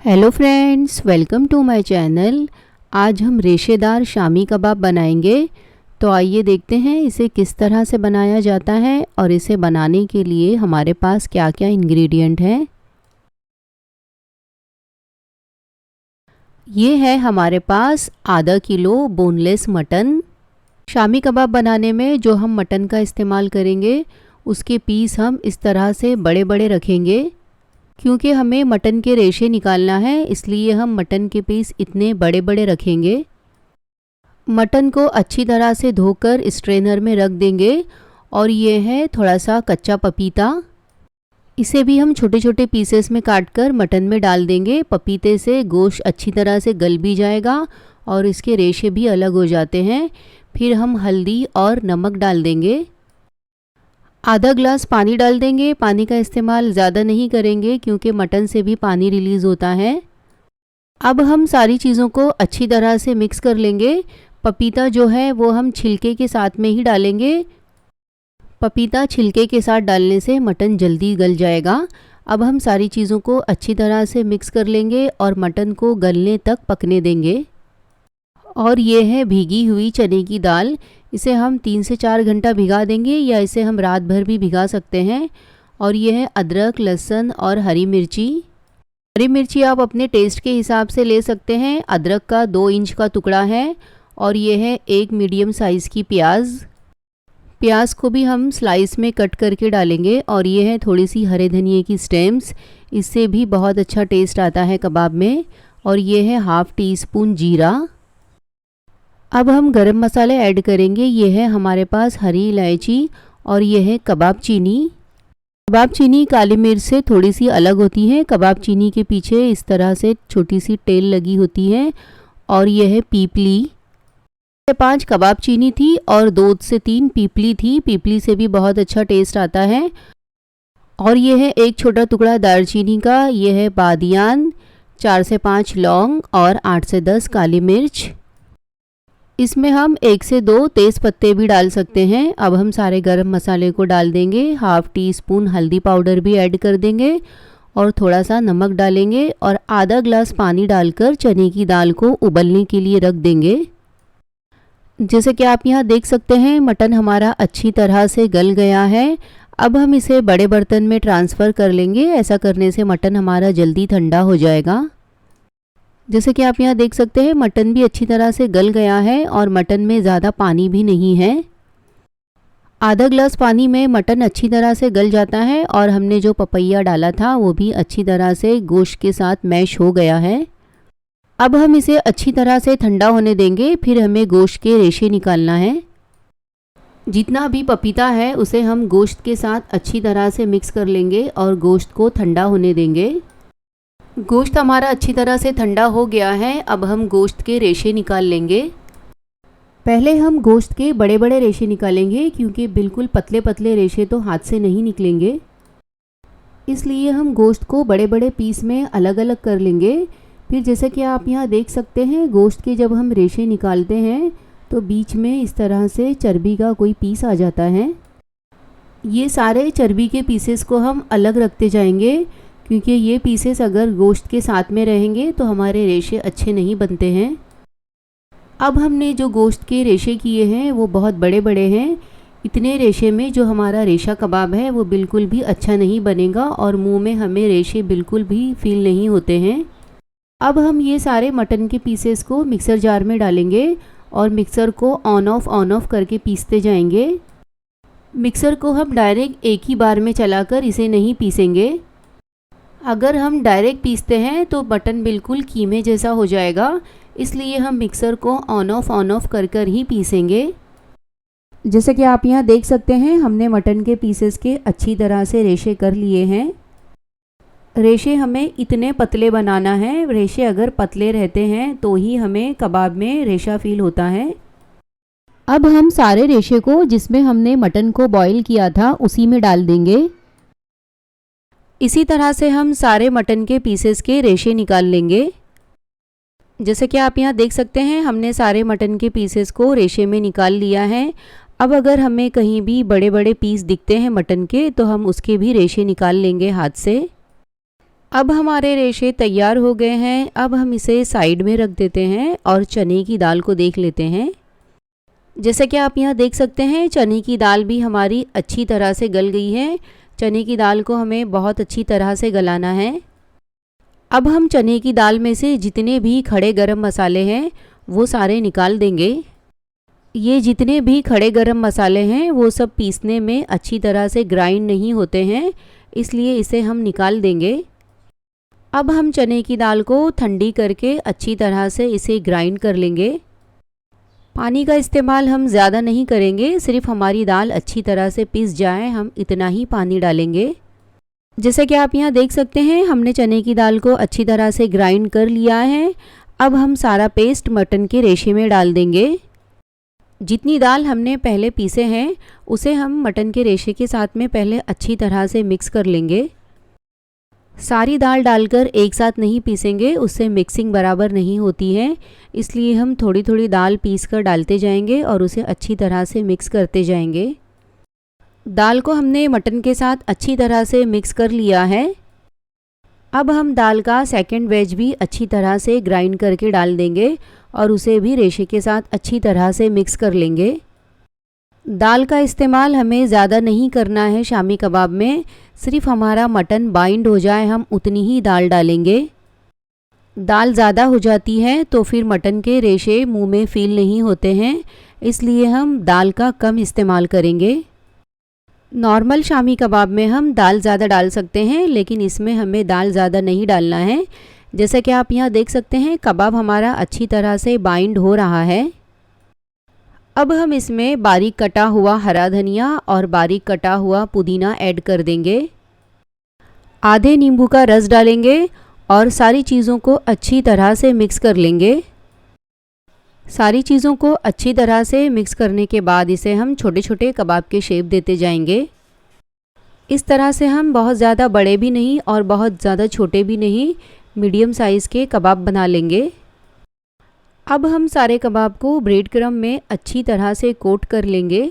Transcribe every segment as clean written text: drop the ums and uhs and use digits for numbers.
Hello friends, welcome to my channel. आज हम रेशेदार शामी कबाब बनाएंगे। तो आइए देखते हैं इसे किस तरह से बनाया जाता है और इसे बनाने के लिए हमारे पास क्या क्या इंग्रेडिएंट हैं। ये है हमारे पास आधा kilo boneless mutton. Shami kebab बनाने में जो हम मटन का इस्तेमाल करेंगे उसके पीस हम इस तरह से बड़े बड़े रखेंगे, क्योंकि हमें मटन के रेशे निकालना है, इसलिए हम मटन के पीस इतने बड़े बड़े रखेंगे। मटन को अच्छी तरह से धोकर स्ट्रेनर में रख देंगे। और ये है थोड़ा सा कच्चा पपीता, इसे भी हम छोटे छोटे पीसेस में काटकर मटन में डाल देंगे। पपीते से गोश्त अच्छी तरह से गल भी जाएगा और इसके रेशे भी अलग हो जाते हैं। फिर हम हल्दी और नमक डाल देंगे। आधा ग्लास पानी डाल देंगे। पानी का इस्तेमाल ज़्यादा नहीं करेंगे क्योंकि मटन से भी पानी रिलीज़ होता है। अब हम सारी चीज़ों को अच्छी तरह से मिक्स कर लेंगे। पपीता जो है वो हम छिलके के साथ में ही डालेंगे। पपीता छिलके के साथ डालने से मटन जल्दी गल जाएगा। अब हम सारी चीज़ों को अच्छी तरह से मिक्स कर लेंगे और मटन को गलने तक पकने देंगे। और ये है भीगी हुई चने की दाल। इसे हम 3 से 4 घंटा भिगा देंगे या इसे हम रात भर भी भिगा सकते हैं। और ये है अदरक, लहसुन और हरी मिर्ची। हरी मिर्ची आप अपने टेस्ट के हिसाब से ले सकते हैं। अदरक का 2 इंच का टुकड़ा है। और ये है 1 मीडियम साइज़ की प्याज। प्याज को भी हम स्लाइस में कट करके डालेंगे। और ये है थोड़ी सी हरे धनिए की स्टेम्स, इससे भी बहुत अच्छा टेस्ट आता है कबाब में। और ये है हाफ़ टी स्पून जीरा। अब हम गरम मसाले ऐड करेंगे। ये है हमारे पास हरी इलायची और ये है कबाब चीनी। कबाब चीनी काली मिर्च से थोड़ी सी अलग होती है। कबाब चीनी के पीछे इस तरह से छोटी सी टेल लगी होती है। और ये है पीपली। 5 कबाब चीनी थी और 2 से 3 पीपली थी। पीपली से भी बहुत अच्छा टेस्ट आता है। और ये है एक छोटा टुकड़ा दालचीनी का। ये है बादियान, 4 से 5 लौंग और 8 से 10 काली मिर्च। इसमें हम 1 से 2 तेज़ पत्ते भी डाल सकते हैं। अब हम सारे गरम मसाले को डाल देंगे। हाफ़ टी स्पून हल्दी पाउडर भी ऐड कर देंगे और थोड़ा सा नमक डालेंगे और आधा ग्लास पानी डालकर चने की दाल को उबलने के लिए रख देंगे। जैसे कि आप यहाँ देख सकते हैं मटन हमारा अच्छी तरह से गल गया है। अब हम इसे बड़े बर्तन में ट्रांसफ़र कर लेंगे। ऐसा करने से मटन हमारा जल्दी ठंडा हो जाएगा। जैसे कि आप यहाँ देख सकते हैं मटन भी अच्छी तरह से गल गया है और मटन में ज़्यादा पानी भी नहीं है। आधा ग्लास पानी में मटन अच्छी तरह से गल जाता है और हमने जो पपैया डाला था वो भी अच्छी तरह से गोश्त के साथ मैश हो गया है। अब हम इसे अच्छी तरह से ठंडा होने देंगे। फिर हमें गोश्त के रेशे निकालना है। जितना भी पपीता है उसे हम गोश्त के साथ अच्छी तरह से मिक्स कर लेंगे और गोश्त को ठंडा होने देंगे। गोश्त हमारा अच्छी तरह से ठंडा हो गया है। अब हम गोश्त के रेशे निकाल लेंगे। पहले हम गोश्त के बड़े बड़े रेशे निकालेंगे क्योंकि बिल्कुल पतले पतले रेशे तो हाथ से नहीं निकलेंगे, इसलिए हम गोश्त को बड़े बड़े पीस में अलग अलग कर लेंगे। फिर जैसे कि आप यहाँ देख सकते हैं गोश्त के जब हम रेशे निकालते हैं तो बीच में इस तरह से चर्बी का कोई पीस आ जाता है। ये सारे चर्बी के पीसेस को हम अलग रखते जाएंगे क्योंकि ये पीसेस अगर गोश्त के साथ में रहेंगे तो हमारे रेशे अच्छे नहीं बनते हैं। अब हमने जो गोश्त के रेशे किए हैं वो बहुत बड़े बड़े हैं। इतने रेशे में जो हमारा रेशा कबाब है वो बिल्कुल भी अच्छा नहीं बनेगा और मुंह में हमें रेशे बिल्कुल भी फील नहीं होते हैं। अब हम ये सारे मटन के पीसेस को मिक्सर जार में डालेंगे और मिक्सर को ऑन ऑफ करके पीसते जाएंगे। मिक्सर को हम डायरेक्ट एक ही बार में चलाकर इसे नहीं पीसेंगे। अगर हम डायरेक्ट पीसते हैं तो मटन बिल्कुल कीमे जैसा हो जाएगा, इसलिए हम मिक्सर को ऑन ऑफ कर ही पीसेंगे। जैसे कि आप यहाँ देख सकते हैं हमने मटन के पीसेस के अच्छी तरह से रेशे कर लिए हैं। रेशे हमें इतने पतले बनाना है। रेशे अगर पतले रहते हैं तो ही हमें कबाब में रेशा फील होता है। अब हम सारे रेशे को जिसमें हमने मटन को बॉईल किया था उसी में डाल देंगे। इसी तरह से हम सारे मटन के पीसेस के रेशे निकाल लेंगे। जैसे कि आप यहाँ देख सकते हैं हमने सारे मटन के पीसेस को रेशे में निकाल लिया है। अब अगर हमें कहीं भी बड़े बड़े पीस दिखते हैं मटन के तो हम उसके भी रेशे निकाल लेंगे हाथ से। अब हमारे रेशे तैयार हो गए हैं। अब हम इसे साइड में रख देते हैं और चने की दाल को देख लेते हैं। जैसे कि आप यहाँ देख सकते हैं, चने की दाल भी हमारी अच्छी तरह से गल गई है। चने की दाल को हमें बहुत अच्छी तरह से गलाना है। अब हम चने की दाल में से जितने भी खड़े गरम मसाले हैं वो सारे निकाल देंगे। ये जितने भी खड़े गरम मसाले हैं वो सब पीसने में अच्छी तरह से ग्राइंड नहीं होते हैं, इसलिए इसे हम निकाल देंगे। अब हम चने की दाल को ठंडी करके अच्छी तरह से इसे ग्राइंड कर लेंगे। पानी का इस्तेमाल हम ज़्यादा नहीं करेंगे, सिर्फ हमारी दाल अच्छी तरह से पिस जाए हम इतना ही पानी डालेंगे। जैसे कि आप यहाँ देख सकते हैं, हमने चने की दाल को अच्छी तरह से ग्राइंड कर लिया है। अब हम सारा पेस्ट मटन के रेशे में डाल देंगे। जितनी दाल हमने पहले पीसे हैं उसे हम मटन के रेशे के साथ में पहले अच्छी तरह से मिक्स कर लेंगे। सारी दाल डालकर एक साथ नहीं पीसेंगे, उससे मिक्सिंग बराबर नहीं होती है, इसलिए हम थोड़ी थोड़ी दाल पीस कर डालते जाएंगे और उसे अच्छी तरह से मिक्स करते जाएंगे। दाल को हमने मटन के साथ अच्छी तरह से मिक्स कर लिया है। अब हम दाल का सेकंड वेज भी अच्छी तरह से ग्राइंड करके डाल देंगे और उसे भी रेशे के साथ अच्छी तरह से मिक्स कर लेंगे। दाल का इस्तेमाल हमें ज़्यादा नहीं करना है शामी कबाब में, सिर्फ हमारा मटन बाइंड हो जाए हम उतनी ही दाल डालेंगे। दाल ज़्यादा हो जाती है तो फिर मटन के रेशे मुंह में फील नहीं होते हैं, इसलिए हम दाल का कम इस्तेमाल करेंगे। नॉर्मल शामी कबाब में हम दाल ज़्यादा डाल सकते हैं, लेकिन इसमें हमें दाल ज़्यादा नहीं डालना है। जैसे कि आप यहाँ देख सकते हैं, कबाब हमारा अच्छी तरह से बाइंड हो रहा है। अब हम इसमें बारीक कटा हुआ हरा धनिया और बारीक कटा हुआ पुदीना ऐड कर देंगे। आधे नींबू का रस डालेंगे और सारी चीज़ों को अच्छी तरह से मिक्स कर लेंगे। सारी चीज़ों को अच्छी तरह से मिक्स करने के बाद इसे हम छोटे छोटे कबाब के शेप देते जाएंगे। इस तरह से हम बहुत ज़्यादा बड़े भी नहीं और बहुत ज़्यादा छोटे भी नहीं, मीडियम साइज़ के कबाब बना लेंगे। अब हम सारे कबाब को ब्रेड क्रम्ब में अच्छी तरह से कोट कर लेंगे।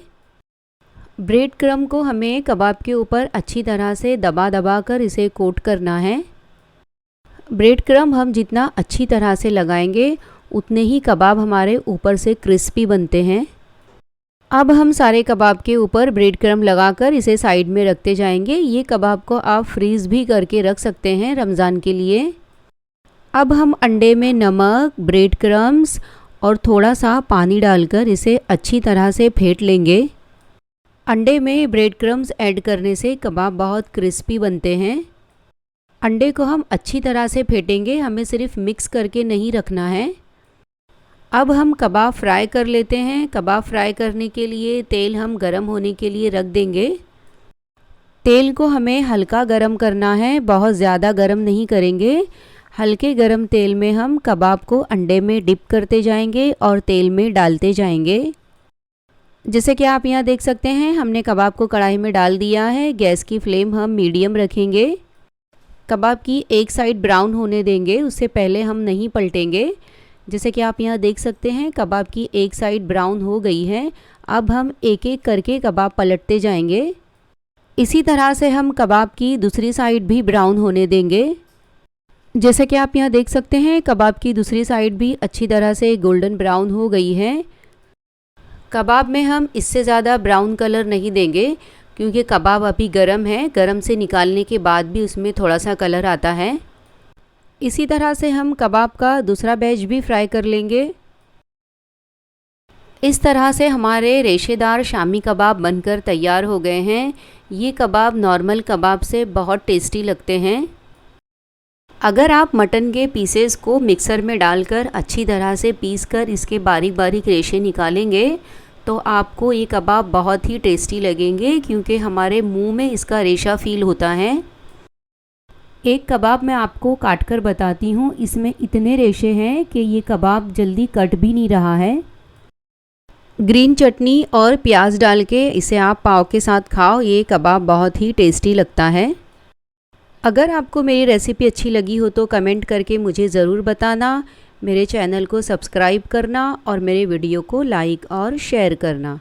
ब्रेड क्रम्ब को हमें कबाब के ऊपर अच्छी तरह से दबा दबा कर इसे कोट करना है। ब्रेड क्रम्ब हम जितना अच्छी तरह से लगाएंगे उतने ही कबाब हमारे ऊपर से क्रिस्पी बनते हैं। अब हम सारे कबाब के ऊपर ब्रेड क्रम्ब लगाकर इसे साइड में रखते जाएंगे। ये कबाब को आप फ्रीज़ भी करके रख सकते हैं रमज़ान के लिए। अब हम अंडे में नमक, ब्रेड क्रम्ब्स और थोड़ा सा पानी डालकर इसे अच्छी तरह से फेंट लेंगे। अंडे में ब्रेड क्रम्ब्स ऐड करने से कबाब बहुत क्रिस्पी बनते हैं। अंडे को हम अच्छी तरह से फेंटेंगे, हमें सिर्फ मिक्स करके नहीं रखना है। अब हम कबाब फ्राई कर लेते हैं। कबाब फ्राई करने के लिए तेल हम गरम होने के लिए रख देंगे। तेल को हमें हल्का गरम करना है, बहुत ज़्यादा गरम नहीं करेंगे। हल्के गरम तेल में हम कबाब को अंडे में डिप करते जाएंगे और तेल में डालते जाएंगे। जैसे कि आप यहाँ देख सकते हैं, हमने कबाब को कढ़ाई में डाल दिया है। गैस की फ्लेम हम मीडियम रखेंगे। कबाब की एक साइड ब्राउन होने देंगे, उससे पहले हम नहीं पलटेंगे। जैसे कि आप यहाँ देख सकते हैं, कबाब की एक साइड ब्राउन हो गई है। अब हम एक एक करके कबाब पलटते जाएंगे। इसी तरह से हम कबाब की दूसरी साइड भी ब्राउन होने देंगे। जैसे कि आप यहाँ देख सकते हैं, कबाब की दूसरी साइड भी अच्छी तरह से गोल्डन ब्राउन हो गई है। कबाब में हम इससे ज़्यादा ब्राउन कलर नहीं देंगे, क्योंकि कबाब अभी गर्म है। गर्म से निकालने के बाद भी उसमें थोड़ा सा कलर आता है। इसी तरह से हम कबाब का दूसरा बैच भी फ्राई कर लेंगे। इस तरह से हमारे रेशेदार शामी कबाब बनकर तैयार हो गए हैं। ये कबाब नॉर्मल कबाब से बहुत टेस्टी लगते हैं। अगर आप मटन के पीसेस को मिक्सर में डालकर अच्छी तरह से पीसकर इसके बारीक बारीक रेशे निकालेंगे तो आपको ये कबाब बहुत ही टेस्टी लगेंगे, क्योंकि हमारे मुंह में इसका रेशा फील होता है। एक कबाब मैं आपको काट कर बताती हूँ। इसमें इतने रेशे हैं कि ये कबाब जल्दी कट भी नहीं रहा है। ग्रीन चटनी और प्याज डाल के इसे आप पाव के साथ खाओ, ये कबाब बहुत ही टेस्टी लगता है। अगर आपको मेरी रेसिपी अच्छी लगी हो तो कमेंट करके मुझे ज़रूर बताना। मेरे चैनल को सब्सक्राइब करना और मेरे वीडियो को लाइक और शेयर करना।